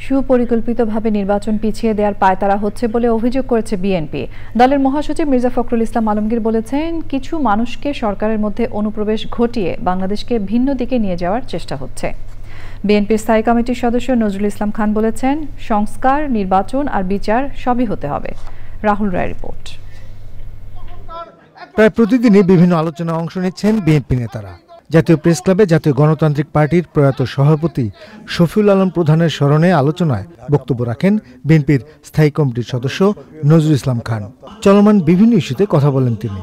সুপরিকল্পিতভাবে নির্বাচন পিছিয়ে দেওয়ার পায়তারা হচ্ছে বলে অভিযোগ করেছে বিএনপি। দলের মহাসচিব মির্জা ফখরুল ইসলাম আলমগীর বলেছেন, কিছু মানুষকে সরকারের মধ্যে অনুপ্রবেশ ঘটিয়ে বাংলাদেশকে ভিন্ন দিকে নিয়ে যাওয়ার চেষ্টা হচ্ছে। বিএনপির স্থায়ী কমিটির সদস্য নজরুল ইসলাম খান বলেছেন, সংস্কার, নির্বাচন আর বিচার সবই হতে হবে। রাহুল রায়ের রিপোর্ট। প্রায় প্রতিদিনই বিভিন্ন আলোচনায় অংশ নিচ্ছেন বিএনপি নেতারা। জাতীয় প্রেস ক্লাবে জাতীয় গণতান্ত্রিক পার্টির প্রয়াত সভাপতি শফিউল আলম প্রধানের স্মরণে আলোচনায় বক্তব্য রাখেন বিএনপির স্থায়ী কমিটির সদস্য নজরুল ইসলাম খান। চলমান বিভিন্ন ইস্যুতে কথা বলেন তিনি।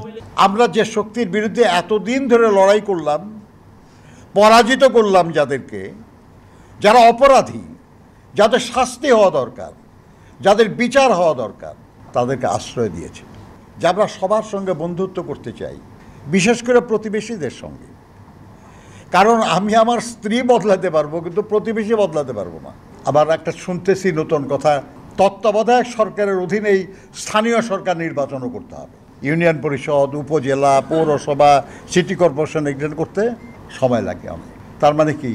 আমরা যে শক্তির বিরুদ্ধে এতদিন ধরে লড়াই করলাম, পরাজিত করলাম, যারা অপরাধী, যাদের শাস্তি হওয়া দরকার, যাদের বিচার হওয়া দরকার, তাদেরকে আশ্রয় দিয়েছে। যে আমরা সবার সঙ্গে বন্ধুত্ব করতে চাই, বিশেষ করে প্রতিবেশীদের সঙ্গে। কারণ আমি আমার স্ত্রী বদলাতে পারবো, কিন্তু প্রতিবেশী বদলাতে পারবো না। আবার একটা শুনতেছি নতুন কথা, তত্ত্বাবধায়ক সরকারের অধীনেই স্থানীয় সরকার নির্বাচনও করতে হবে। ইউনিয়ন পরিষদ, উপজেলা, পৌরসভা, সিটি কর্পোরেশন এগুলো করতে সময় লাগে অনেক। তার মানে কি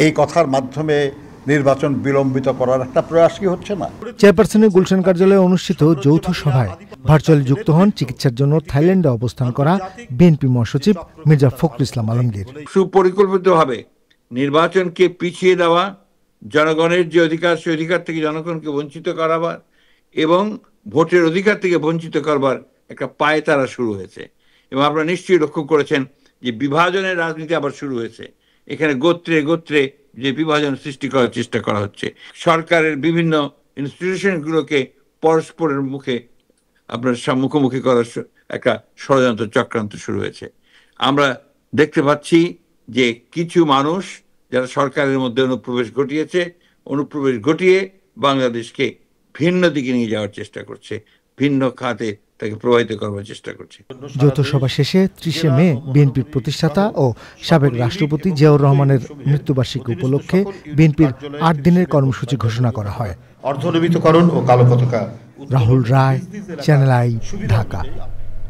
এই কথার মাধ্যমে নির্বাচন বিলম্বিত করার একটা প্রয়াস কি হচ্ছে না? চেয়ারপারসনের গুলশান কার্যালয়ে অনুষ্ঠিত যৌথ সভায় ভার্চুয়ালি যুক্ত হন চিকিৎসার জন্য থাইল্যান্ডে অবস্থান করা বিএনপি মহাসচিব মির্জা ফখরুল ইসলাম আলমগীর। সুপরিকল্পিতভাবে নির্বাচনকে পিছিয়ে দেওয়া, জনগণের যে অধিকার সেই অধিকার থেকে জনগণকে বঞ্চিত করাবার এবং ভোটের অধিকার থেকে বঞ্চিত করবার একটা পায়তারা শুরু হয়েছে। এবং আপনারা নিশ্চয়ই লক্ষ্য করেছেন যে বিভাজনের রাজনীতি আবার শুরু হয়েছে। এখানে গোত্রে গোত্রে যে বিভাজন সৃষ্টি করার চেষ্টা করা হচ্ছে। সরকারের বিভিন্ন ইনস্টিটিউশনগুলোকে পরস্পরের মুখে আপনার মুখোমুখি করার একটা ষড়যন্ত্র চক্রান্ত শুরু হয়েছে। আমরা দেখতে পাচ্ছি যে কিছু মানুষ যারা সরকারের মধ্যে অনুপ্রবেশ ঘটিয়ে বাংলাদেশকে ভিন্ন দিকে নিয়ে যাওয়ার চেষ্টা করছে, ভিন্ন খাতে তাকে প্রভাবিত করবার চেষ্টা করছে। যৌথ সভা শেষে 30 মে বিএনপির প্রতিষ্ঠাতা ও সাবেক রাষ্ট্রপতি জিয়াউর রহমানের মৃত্যুবার্ষিকী উপলক্ষে বিএনপির 8 দিনের কর্মসূচি ঘোষণা করা হয়। অর্ধনবীতকরণ ও কালো পতাকা। রাহুল রায়, চ্যানেল আই, ঢাকা।